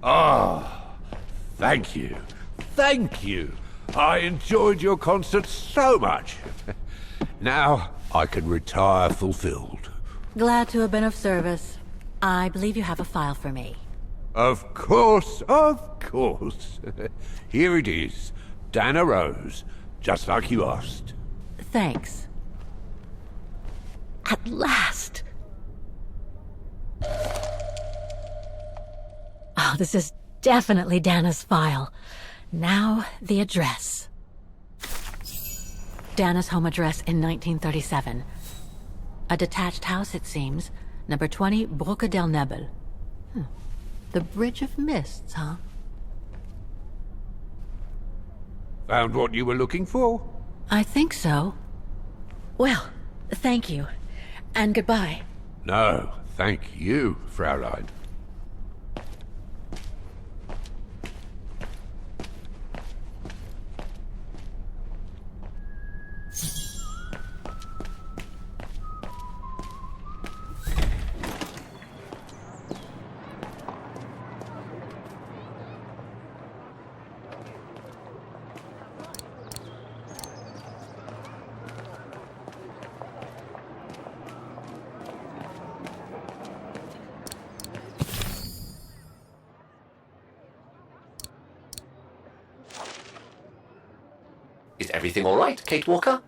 Ah, thank you. Thank you. I enjoyed your concert so much. Now I can retire fulfilled. Glad to have been of service. I believe you have a file for me. Of course, of course. Here it is. Dana Roze, just like you asked. Thanks. At last! Oh, this is definitely Dana's file. Now, the address. Dana's home address in 1937. A detached house, it seems. Number 20, Brücke del Nebel. The Bridge of Mists, huh? Found what you were looking for? I think so. Well, thank you. And goodbye. No, thank you, Fraulein. Is everything all right, Kate Walker?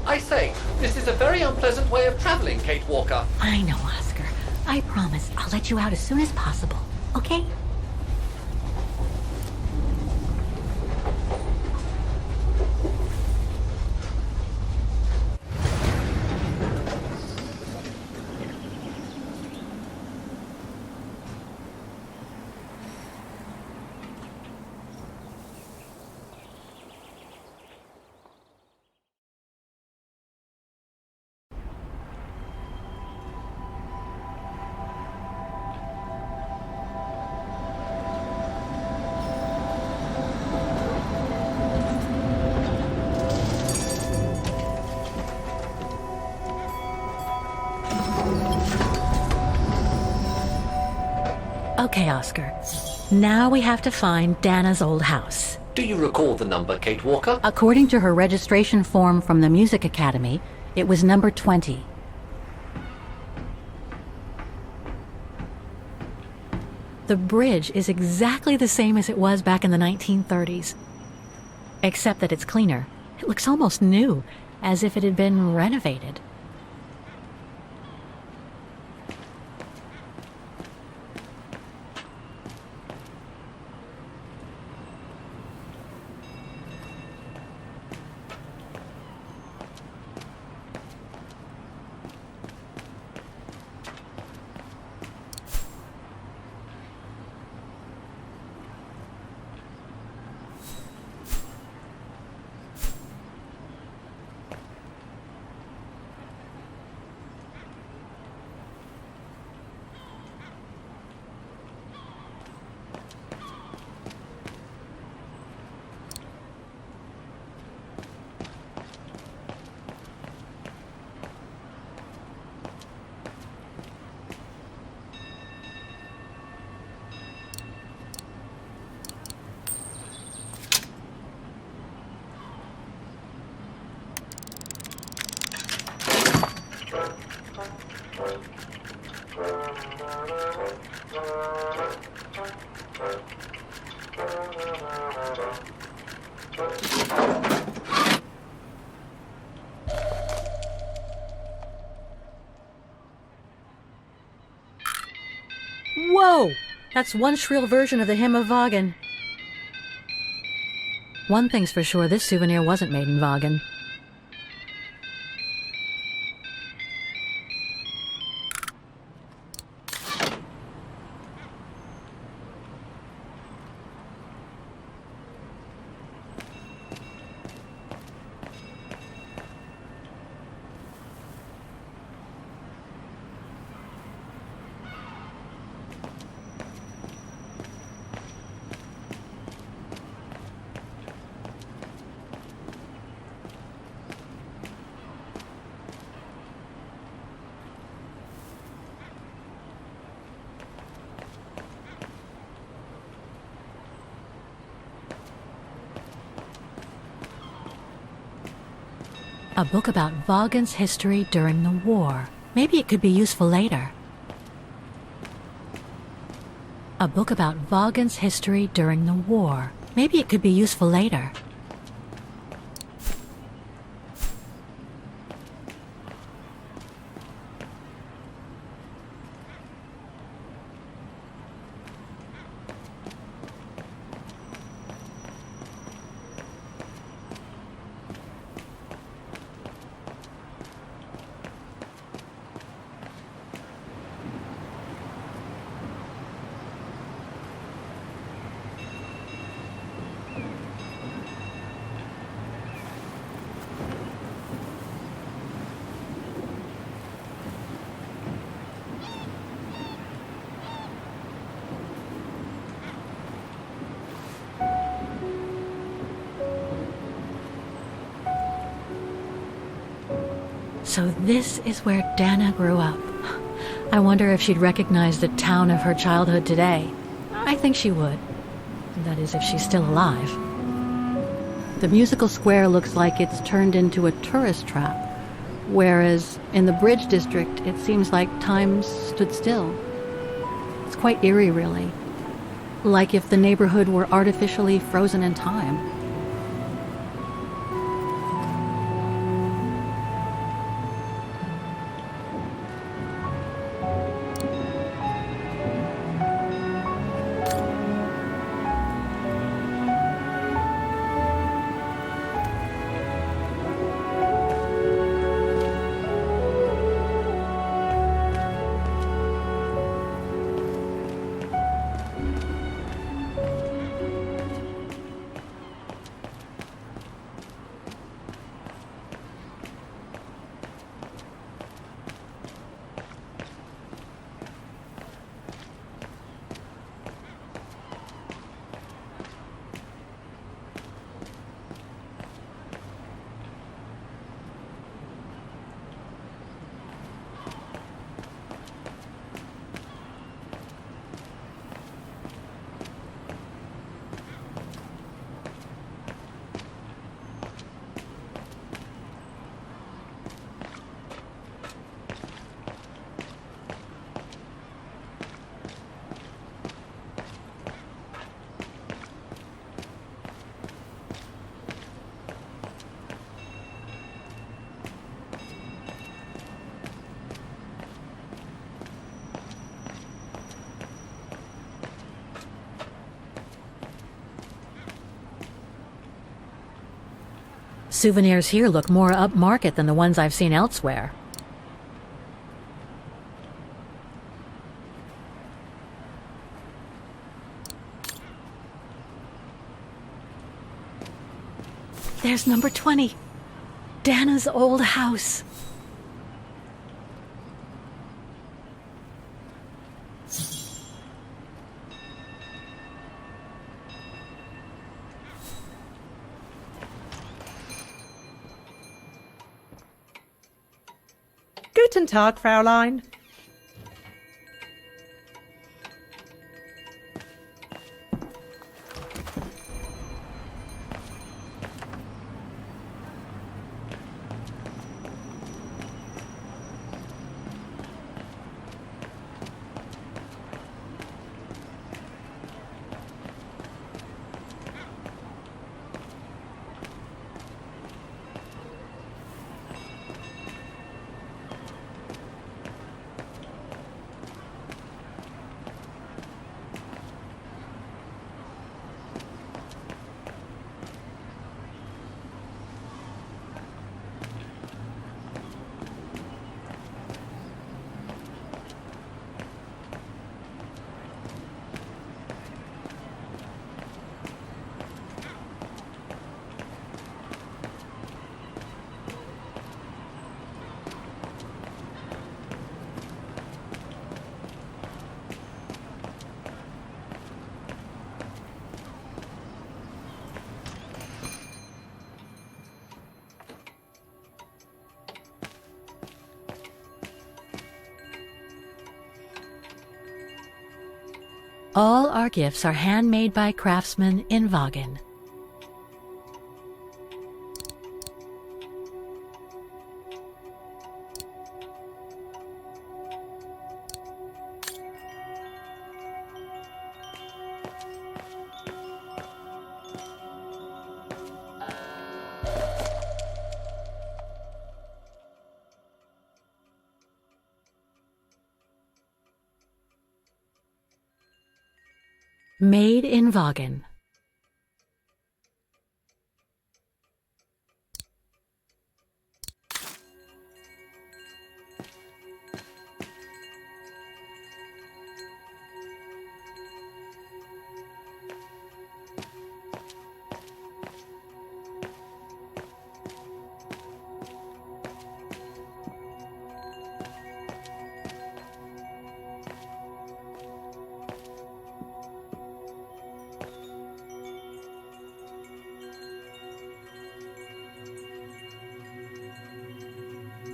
I say, this is a very unpleasant way of traveling, Kate Walker. I know, Oscar. I promise I'll let you out as soon as possible, okay? Okay, Oscar. Now we have to find Dana's old house. Do you recall the number, Kate Walker? According to her registration form from the Music Academy, it was number 20. The bridge is exactly the same as it was back in the 1930s, except that it's cleaner. It looks almost new, as if it had been renovated. Whoa! That's one shrill version of the Hymn of Vagan. One thing's for sure, this souvenir wasn't made in Vagan. A book about Vagan's history during the war. Maybe it could be useful later. A book about Vagan's history during the war. Maybe it could be useful later. So this is where Dana grew up. I wonder if she'd recognize the town of her childhood today. I think she would. That is, if she's still alive. The musical square looks like it's turned into a tourist trap, whereas in the Bridge District, it seems like time stood still. It's quite eerie, really. Like if the neighborhood were artificially frozen in time. souvenirs here look more upmarket than the ones I've seen elsewhere. There's number 20. Dana's old house. Guten Tag, Fräulein. All our gifts are handmade by craftsmen in Vagan. Made in Vagan.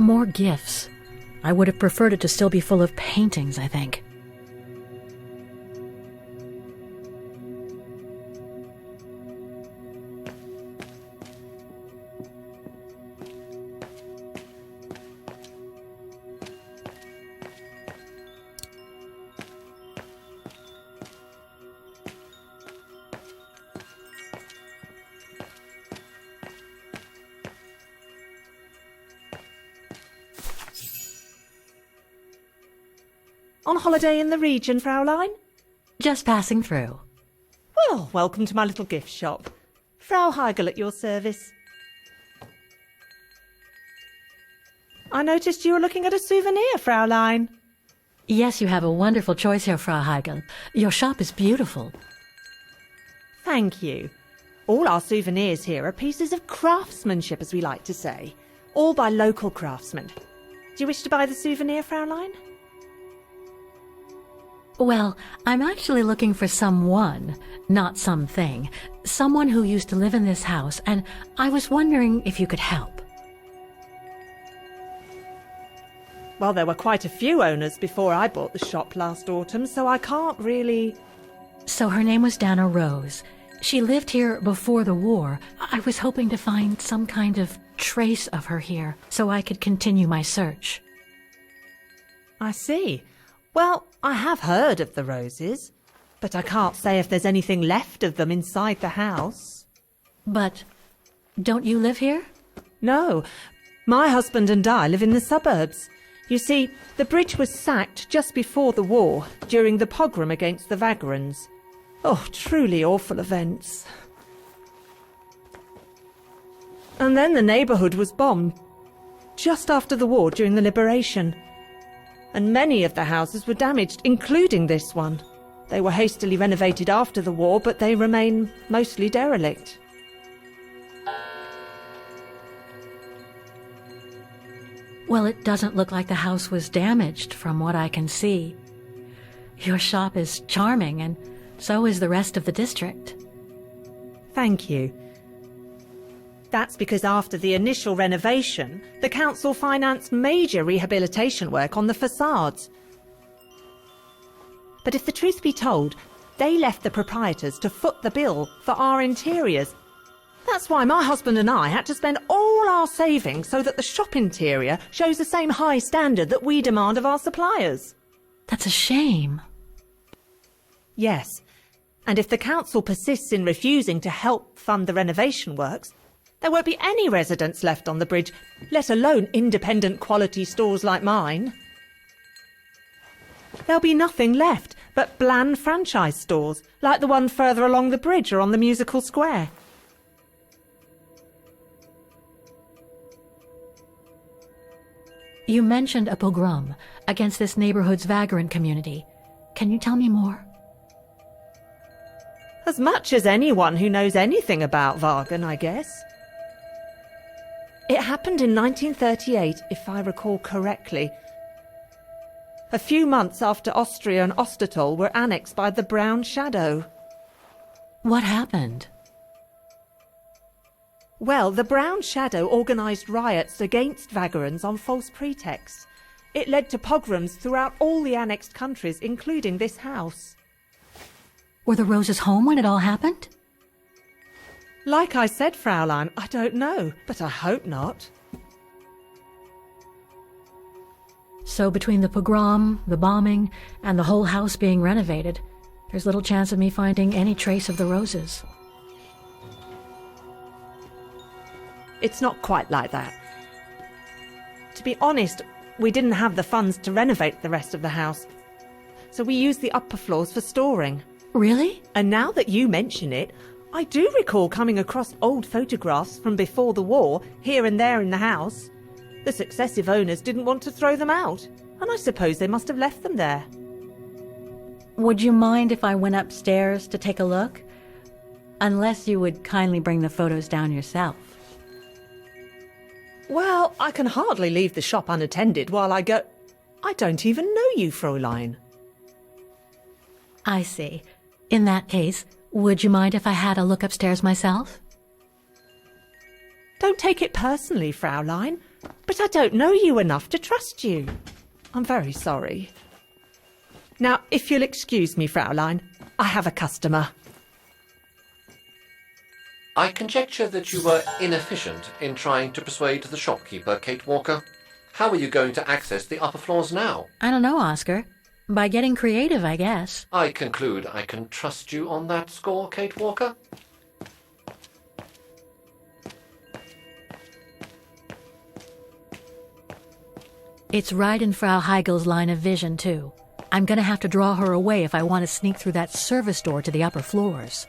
More gifts. I would have preferred it to still be full of paintings, I think. On holiday in the region, Fräulein? Just passing through. Well, welcome to my little gift shop. Frau Heigl at your service. I noticed you were looking at a souvenir, Fräulein. Yes, you have a wonderful choice here, Frau Heigl. Your shop is beautiful. Thank you. All our souvenirs here are pieces of craftsmanship, as we like to say. All by local craftsmen. Do you wish to buy the souvenir, Fräulein? Well, I'm actually looking for someone, not something. Someone who used to live in this house, and I was wondering if you could help. Well, there were quite a few owners before I bought the shop last autumn, so I can't really... So her name was Dana Roze. She lived here before the war. I was hoping to find some kind of trace of her here, so I could continue my search. I see. Well, I have heard of the Rozes, but I can't say if there's anything left of them inside the house. But don't you live here? No, my husband and I live in the suburbs. You see, the bridge was sacked just before the war, during the pogrom against the Vagrans. Oh, truly awful events. And then the neighbourhood was bombed, just after the war during the liberation. And many of the houses were damaged, including this one. They were hastily renovated after the war, but they remain mostly derelict. Well, it doesn't look like the house was damaged from what I can see. Your shop is charming, and so is the rest of the district. Thank you. That's because after the initial renovation, the council financed major rehabilitation work on the facades. But if the truth be told, they left the proprietors to foot the bill for our interiors. That's why my husband and I had to spend all our savings so that the shop interior shows the same high standard that we demand of our suppliers. That's a shame. Yes, and if the council persists in refusing to help fund the renovation works, there won't be any residents left on the bridge, let alone independent quality stores like mine. There'll be nothing left but bland franchise stores, like the one further along the bridge or on the musical square. You mentioned a pogrom against this neighborhood's Vaghen community. Can you tell me more? As much as anyone who knows anything about Vagan, I guess. It happened in 1938, if I recall correctly. A few months after Austria and Ostertal were annexed by the Brown Shadow. What happened? Well, the Brown Shadow organised riots against Vagrants on false pretexts. It led to pogroms throughout all the annexed countries, including this house. Were the Rozes home when it all happened? Like I said, Fraulein, I don't know, but I hope not. So between the pogrom, the bombing, and the whole house being renovated, there's little chance of me finding any trace of the Rozes. It's not quite like that. To be honest, we didn't have the funds to renovate the rest of the house, so we used the upper floors for storing. Really? And now that you mention it, I do recall coming across old photographs from before the war, here and there in the house. The successive owners didn't want to throw them out, and I suppose they must have left them there. Would you mind if I went upstairs to take a look? Unless you would kindly bring the photos down yourself. Well, I can hardly leave the shop unattended while I go... I don't even know you, Fräulein. I see. In that case, would you mind if I had a look upstairs myself? Don't take it personally, Fraulein, but I don't know you enough to trust you. I'm very sorry. Now, if you'll excuse me, Fraulein, I have a customer. I conjecture that you were inefficient in trying to persuade the shopkeeper, Kate Walker. How are you going to access the upper floors now? I don't know, Oscar. By getting creative, I guess. I conclude I can trust you on that score, Kate Walker? It's right in Frau Heigel's line of vision, too. I'm gonna have to draw her away if I want to sneak through that service door to the upper floors.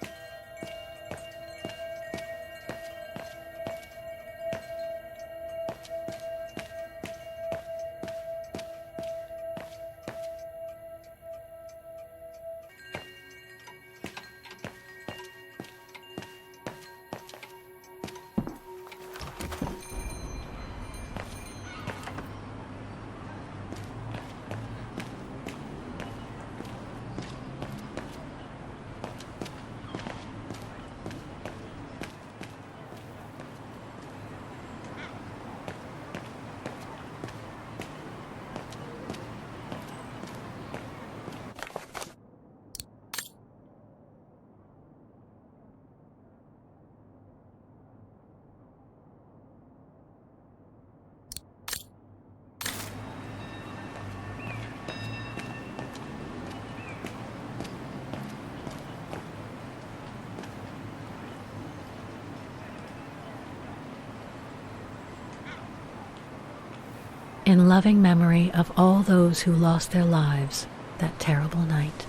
In loving memory of all those who lost their lives that terrible night.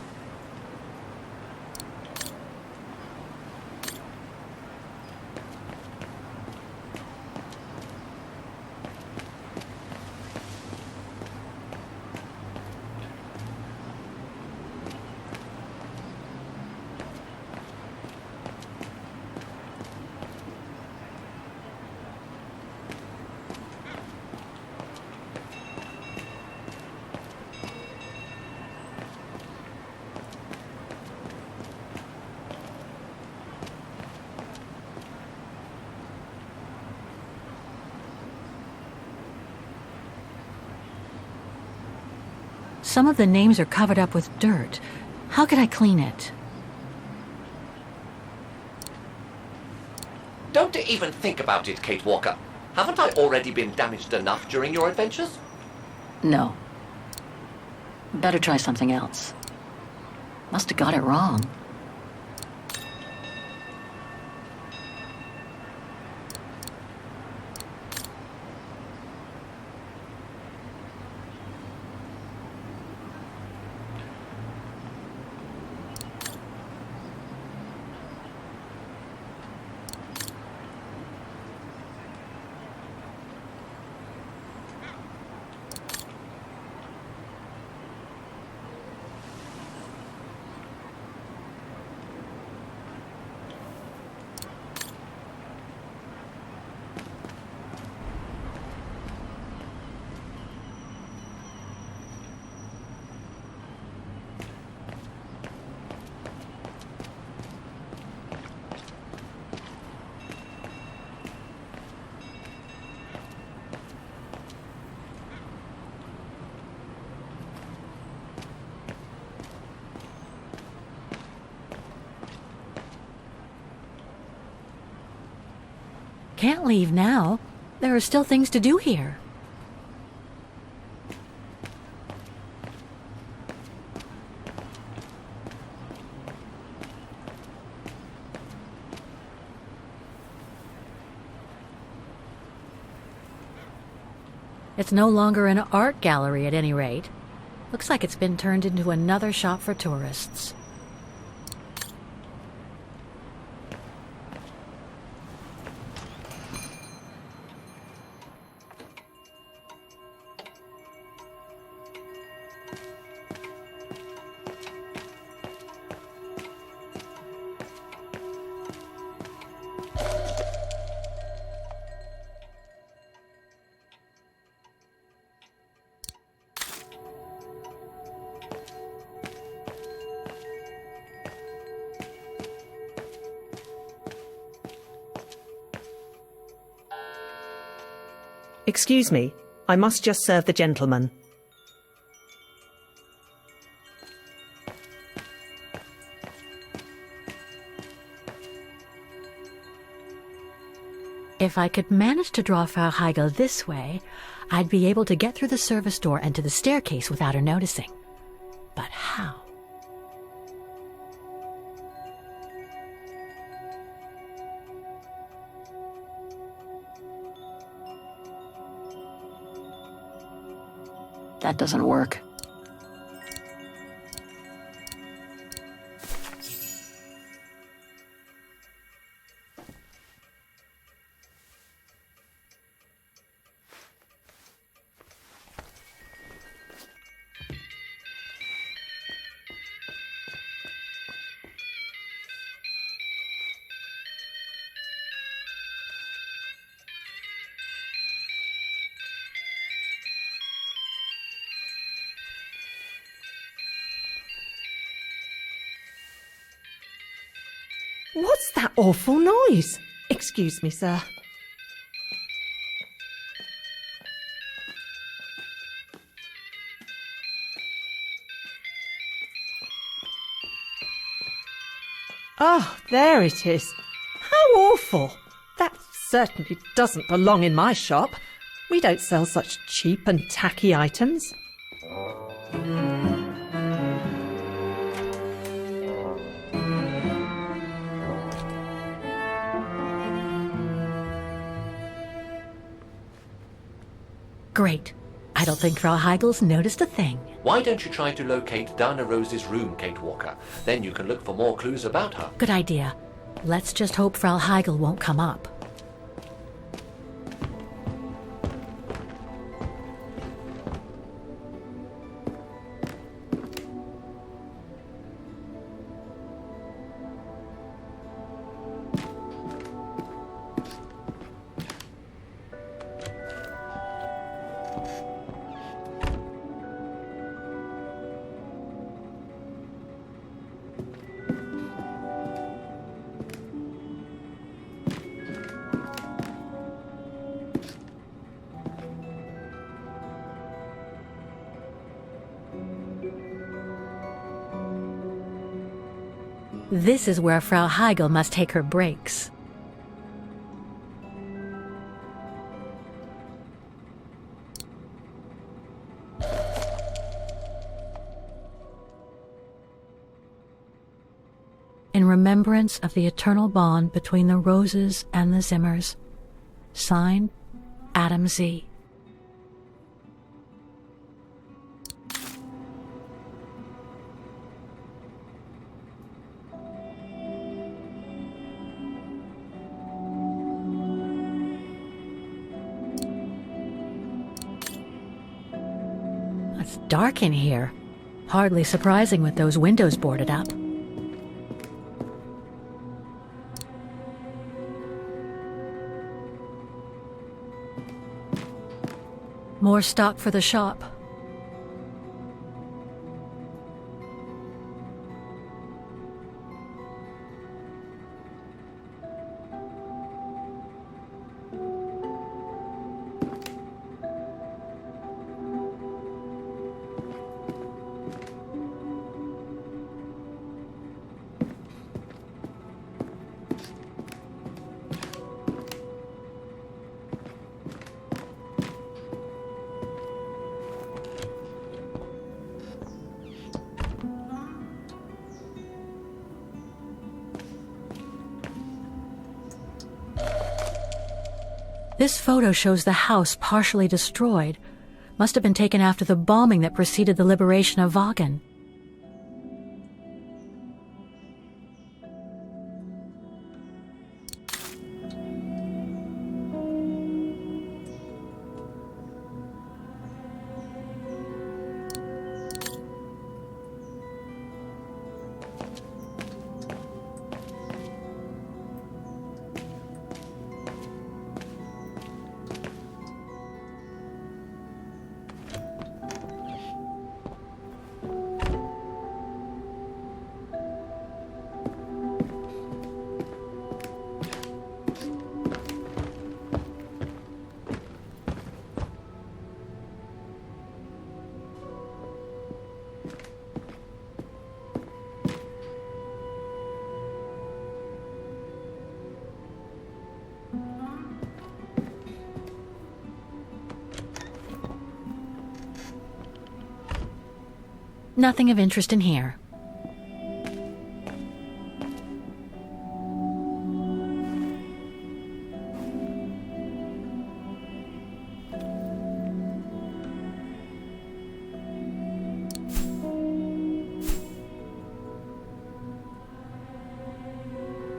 some of the names are covered up with dirt. How could I clean it? Don't even think about it, Kate Walker. Haven't I already been damaged enough during your adventures? No. Better try something else. Must have got it wrong. Can't leave now. There are still things to do here. It's no longer an art gallery at any rate. Looks like it's been turned into another shop for tourists. Excuse me, I must just serve the gentleman. If I could manage to draw Frau Heigl this way, I'd be able to get through the service door and to the staircase without her noticing. But how? That doesn't work. What's that awful noise? Excuse me, sir. Oh, there it is. How awful. That certainly doesn't belong in my shop. We don't sell such cheap and tacky items. Great. I don't think Frau Heigl's noticed a thing. Why don't you try to locate Dana Rose's room, Kate Walker? Then you can look for more clues about her. Good idea. Let's just hope Frau Heigl won't come up. This is where Frau Heigl must take her breaks. In remembrance of the eternal bond between the Rozes and the Zimmers. Signed, Adam Z. It's dark in here. Hardly surprising with those windows boarded up. More stock for the shop. This photo shows the house partially destroyed. Must have been taken after the bombing that preceded the liberation of Vagan. Nothing of interest in here.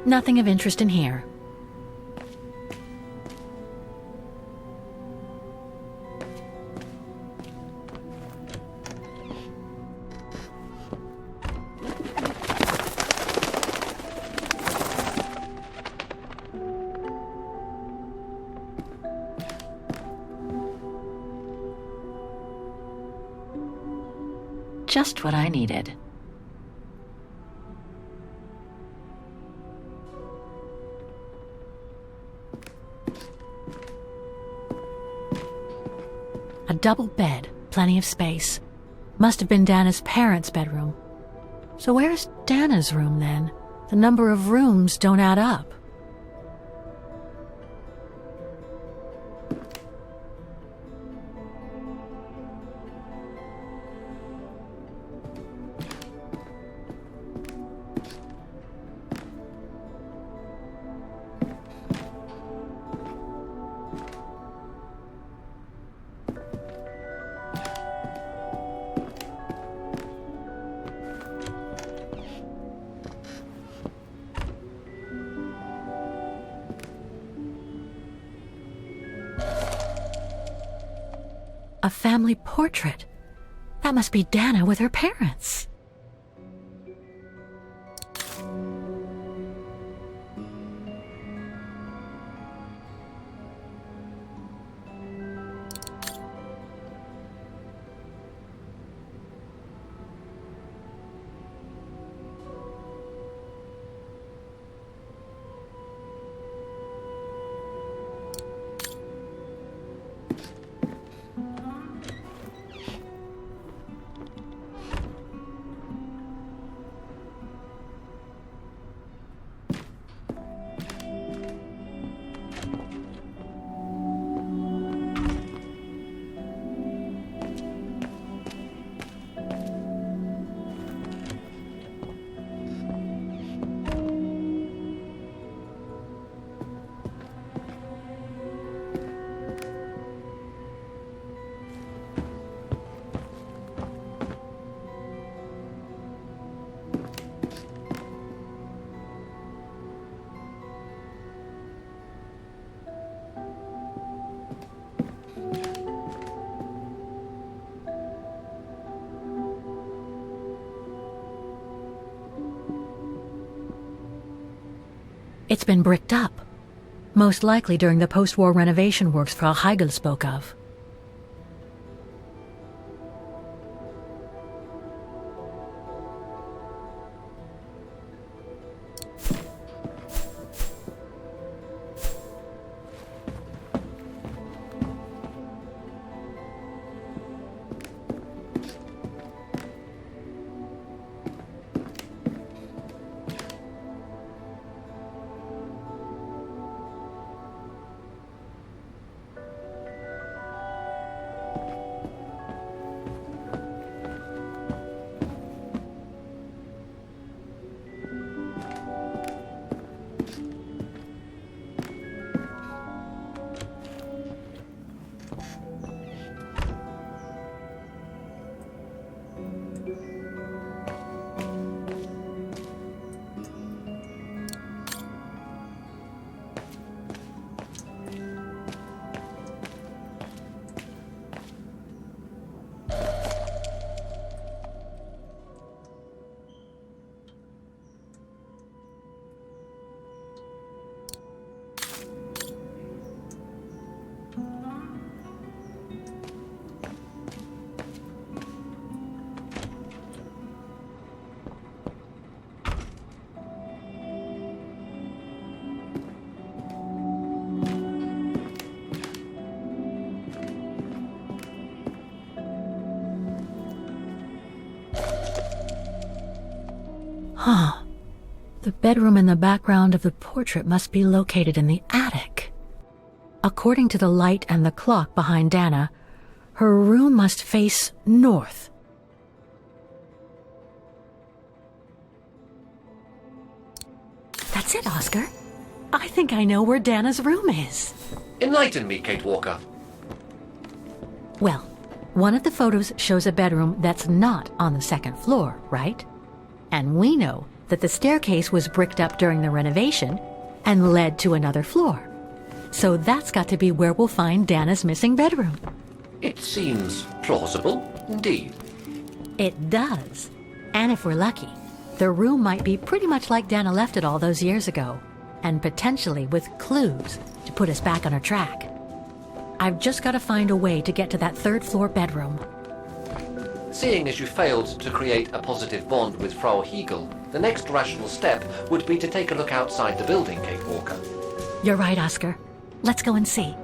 Nothing of interest in here. Just what I needed. A double bed, plenty of space. Must have been Dana's parents' bedroom. So where's Dana's room then? The number of rooms don't add up. A family portrait. That must be Dana with her parents. It's been bricked up. Most likely during the post-war renovation works Frau Heigl spoke of. Huh. The bedroom in the background of the portrait must be located in the attic. According to the light and the clock behind Dana, her room must face north. That's it, Oscar. I think I know where Dana's room is. Enlighten me, Kate Walker. Well, one of the photos shows a bedroom that's not on the second floor, right? And we know that the staircase was bricked up during the renovation and led to another floor. So that's got to be where we'll find Dana's missing bedroom. It seems plausible, indeed. It does. And if we're lucky, the room might be pretty much like Dana left it all those years ago, and potentially with clues to put us back on our track. I've just got to find a way to get to that third floor bedroom. Seeing as you failed to create a positive bond with Frau Heigl, the next rational step would be to take a look outside the building, Kate Walker. You're right, Oscar. Let's go and see.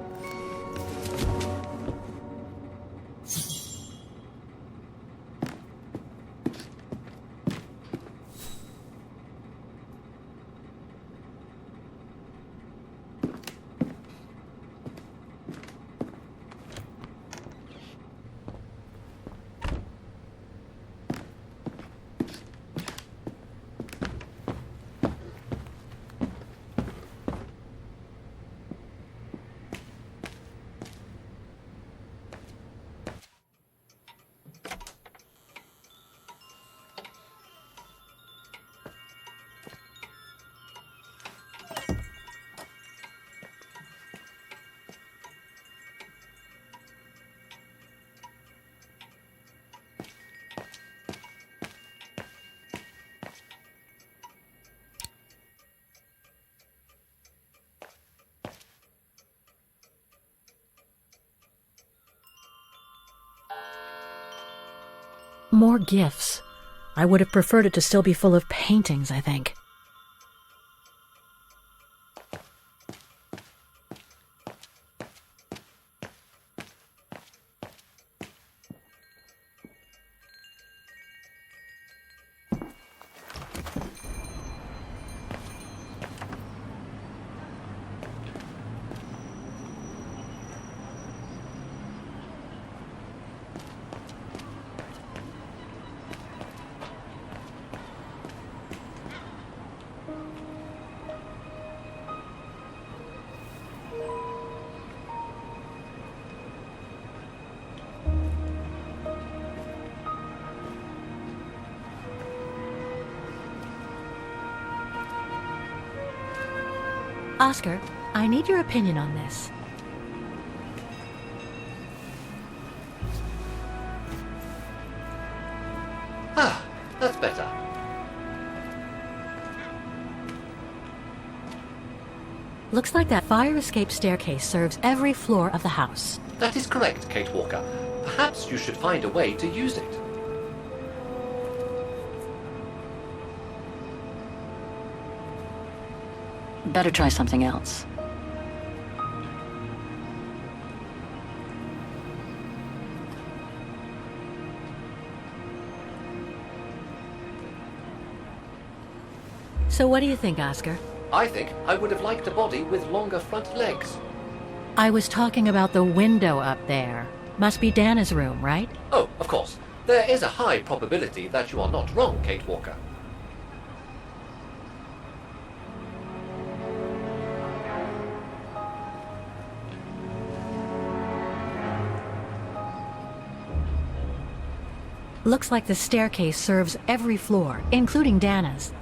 More gifts. I would have preferred it to still be full of paintings, I think. Oscar, I need your opinion on this. Ah, that's better. Looks like that fire escape staircase serves every floor of the house. That is correct, Kate Walker. Perhaps you should find a way to use it. Better try something else. So what do you think, Oscar? I think I would have liked a body with longer front legs. I was talking about the window up there. Must be Dana's room, right? Oh, of course. There is a high probability that you are not wrong, Kate Walker. Looks like the staircase serves every floor, including Dana's.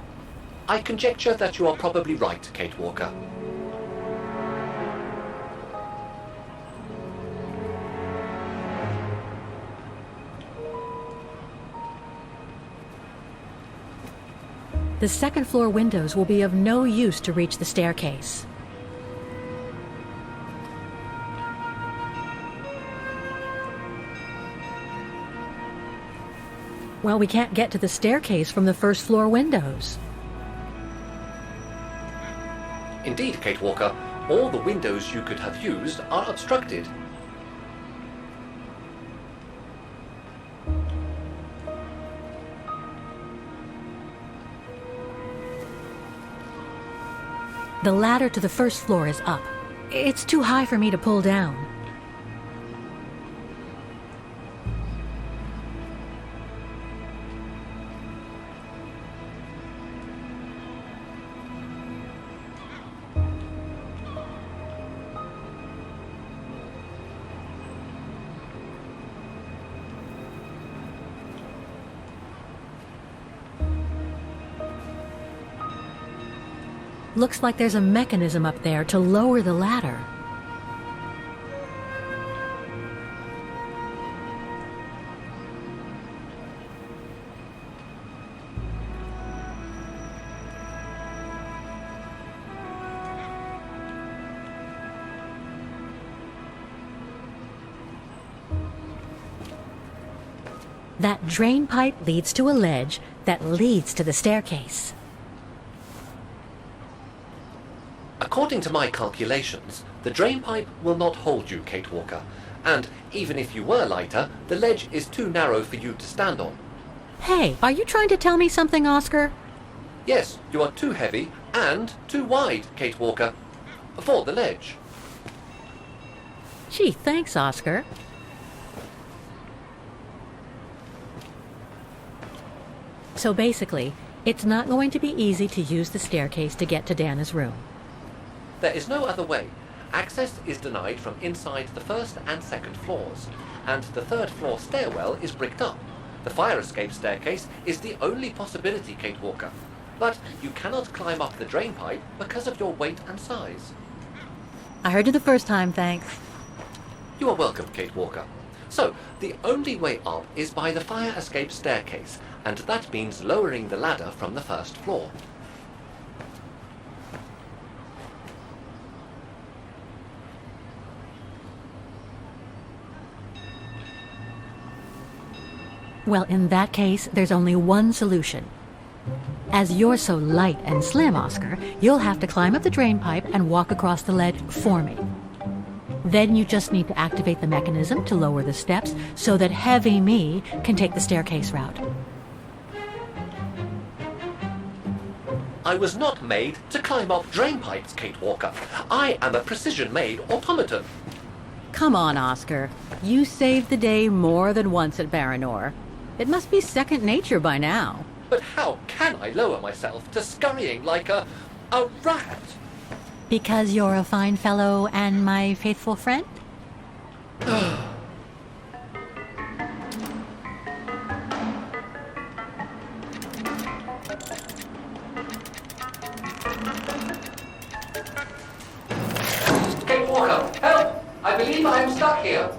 I conjecture that you are probably right, Kate Walker. The second floor windows will be of no use to reach the staircase. Well, we can't get to the staircase from the first floor windows. Indeed, Kate Walker, all the windows you could have used are obstructed. The ladder to the first floor is up. It's too high for me to pull down. Looks like there's a mechanism up there to lower the ladder. That drain pipe leads to a ledge that leads to the staircase. According to my calculations, the drain pipe will not hold you, Kate Walker. And even if you were lighter, the ledge is too narrow for you to stand on. Hey, are you trying to tell me something, Oscar? Yes, you are too heavy and too wide, Kate Walker, for the ledge. Gee, thanks, Oscar. So basically, it's not going to be easy to use the staircase to get to Dana's room. There is no other way. Access is denied from inside the first and second floors, and the third floor stairwell is bricked up. The fire escape staircase is the only possibility, Kate Walker. But you cannot climb up the drain pipe because of your weight and size. I heard you the first time, thanks. You are welcome, Kate Walker. So, the only way up is by the fire escape staircase, and that means lowering the ladder from the first floor. Well, in that case, there's only one solution. As you're so light and slim, Oscar, you'll have to climb up the drain pipe and walk across the ledge for me. Then you just need to activate the mechanism to lower the steps so that heavy me can take the staircase route. I was not made to climb up drain pipes, Kate Walker. I am a precision-made automaton. Come on, Oscar. You saved the day more than once at Baranor. It must be second nature by now. But how can I lower myself to scurrying like a rat? Because you're a fine fellow and my faithful friend? Kate Walker, help! I believe I am stuck here.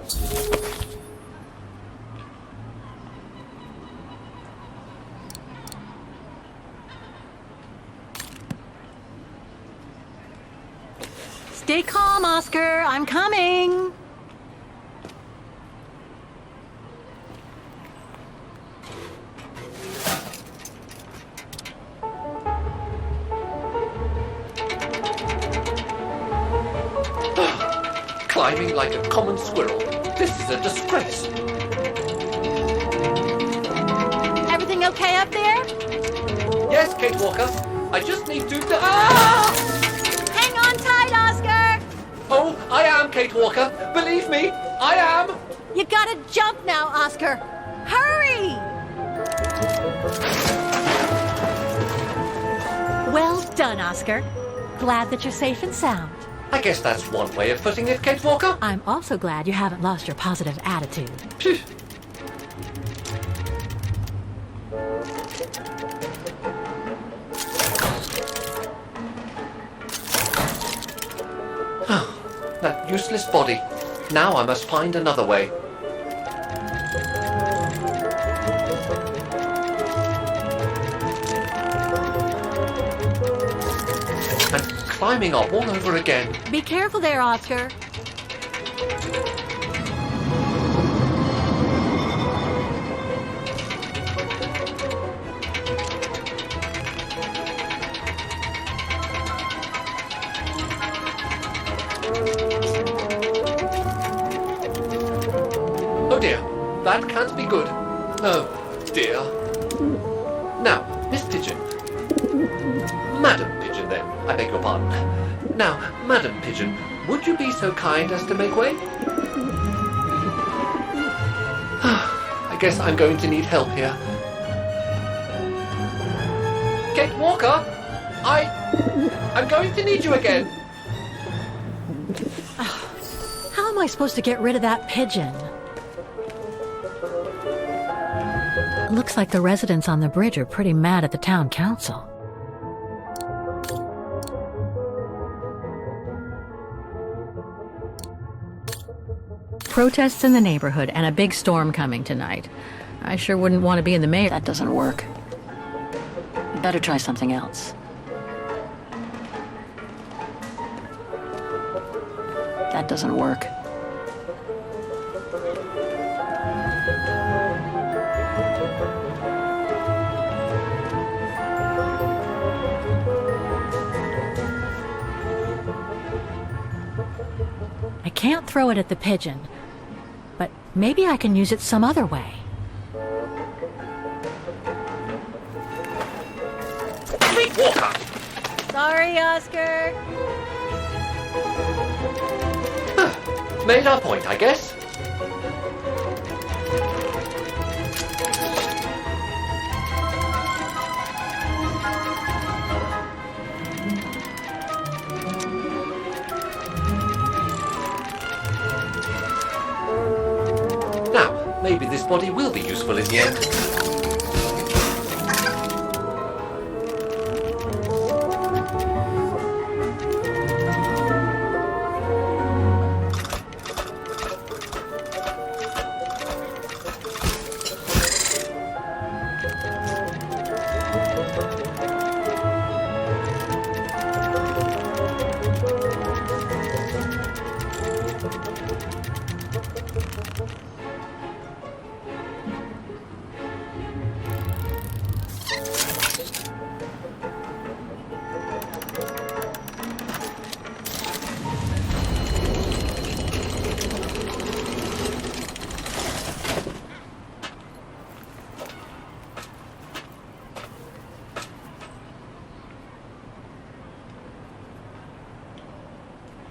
Stay calm, Oscar. I'm coming. Climbing like a common squirrel. This is a disgrace. Everything okay up there? Yes, Kate Walker. I just need to... Ah! Hang on tight, Oscar. Oh, I am, Kate Walker. Believe me, I am. You gotta jump now, Oscar. Hurry! Well done, Oscar. Glad that you're safe and sound. I guess that's one way of putting it, Kate Walker. I'm also glad you haven't lost your positive attitude. Phew. That useless body. Now I must find another way. And climbing up all over again. Be careful there, Oscar. Oh dear, that can't be good. Oh dear. Now, Miss Pigeon. Madam Pigeon, then. I beg your pardon. Now, Madam Pigeon, would you be so kind as to make way? I guess I'm going to need help here. Kate Walker, I'm going to need you again. How am I supposed to get rid of that pigeon? Looks like the residents on the bridge are pretty mad at the town council. Protests in the neighborhood and a big storm coming tonight. I sure wouldn't want to be in the mayor. That doesn't work. Better try something else. That doesn't work. I can't throw it at the pigeon, but maybe I can use it some other way. Kate Walker! Sorry, Oscar. Made our point, I guess. Now, maybe this body will be useful in the end.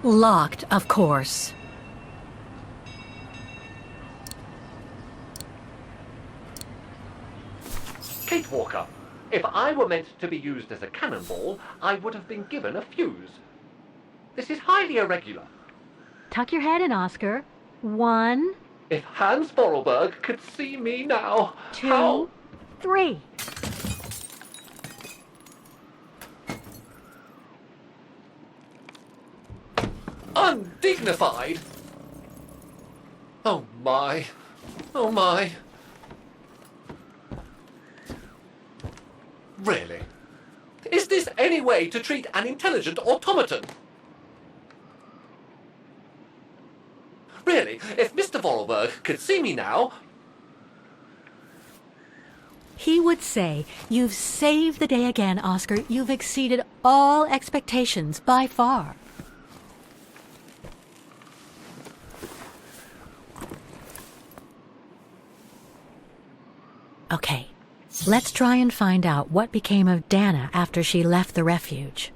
Locked, of course. Kate Walker, if I were meant to be used as a cannonball, I would have been given a fuse. This is highly irregular. Tuck your head in, Oscar. 1, If Hans Vorarlberg could see me now, 2, how... 3. Undignified! Oh my. Oh my. Really? Is this any way to treat an intelligent automaton? Really, if Mr. Vorarlberg could see me now... He would say, "You've saved the day again, Oscar. You've exceeded all expectations by far." Okay, let's try and find out what became of Dana after she left the refuge.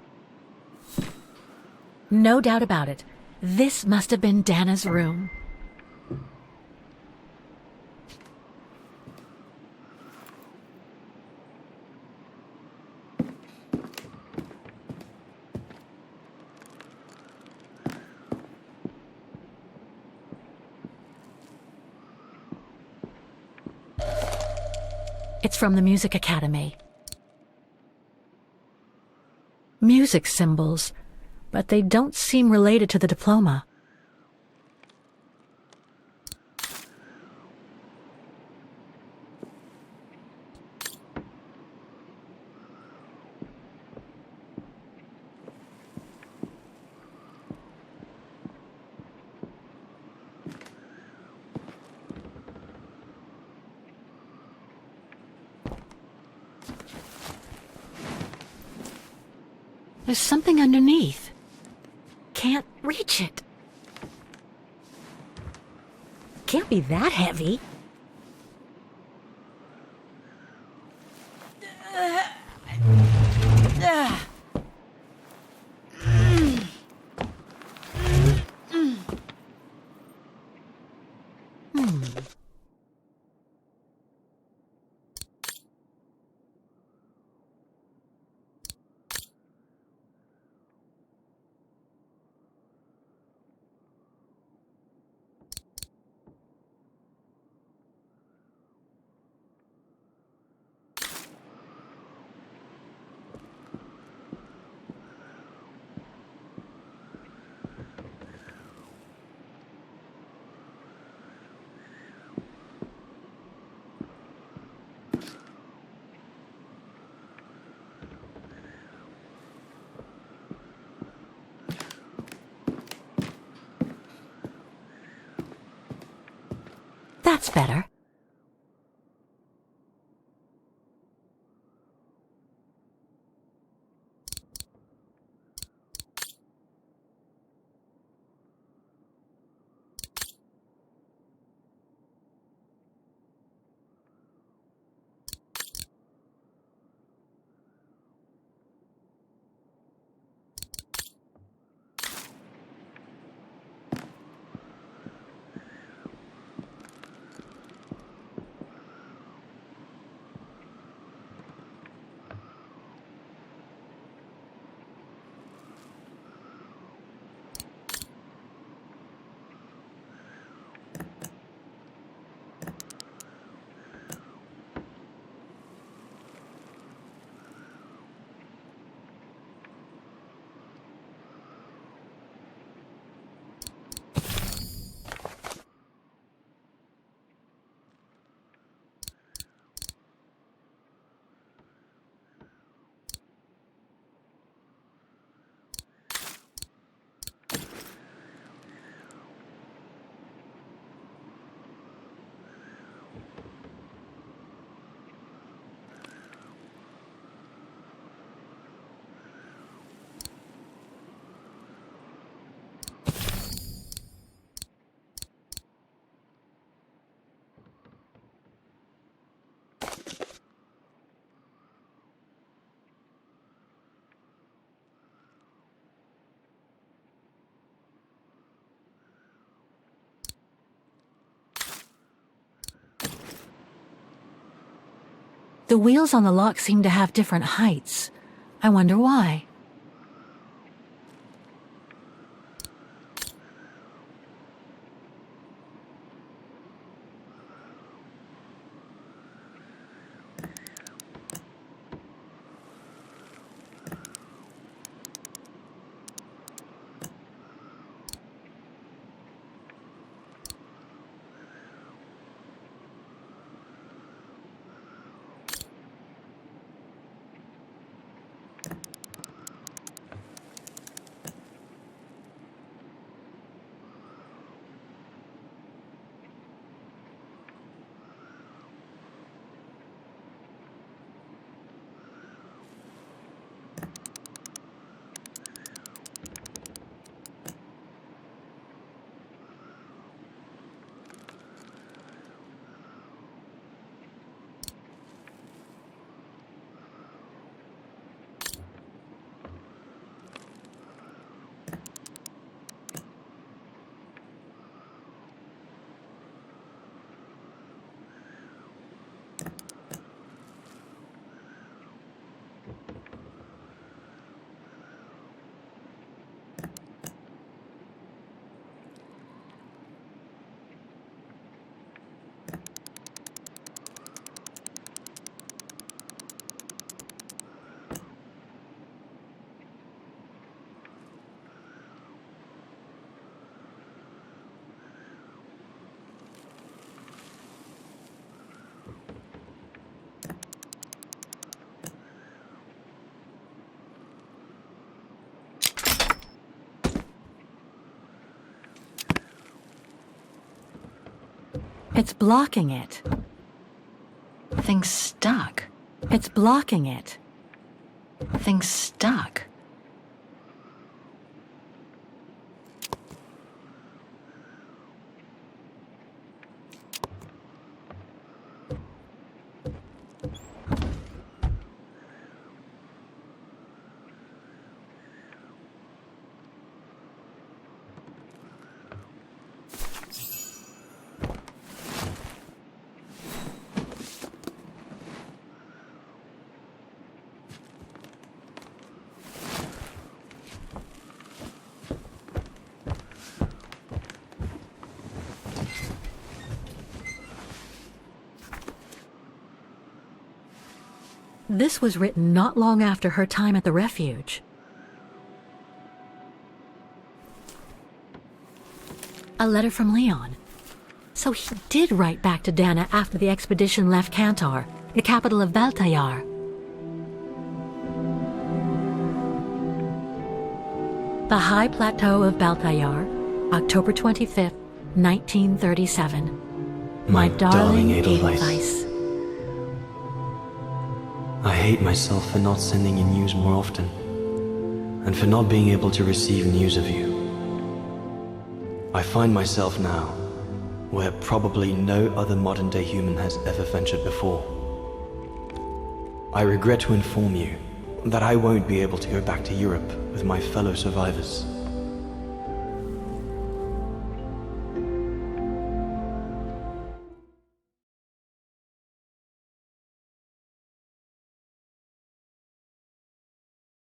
No doubt about it, this must have been Dana's room. It's from the Music Academy. Music symbols, but they don't seem related to the diploma. There's something underneath. Can't reach it. Can't be that heavy. That's better. The wheels on the lock seem to have different heights. I wonder why. It's blocking it. Thing's stuck. It's blocking it. Thing's stuck. This was written not long after her time at the refuge. A letter from Leon. So he did write back to Dana after the expedition left Kantar, the capital of Baltayar. The High Plateau of Baltayar, October 25th, 1937. My darling Edelweiss. I hate myself for not sending you news more often, and for not being able to receive news of you. I find myself now where probably no other modern-day human has ever ventured before. I regret to inform you that I won't be able to go back to Europe with my fellow survivors.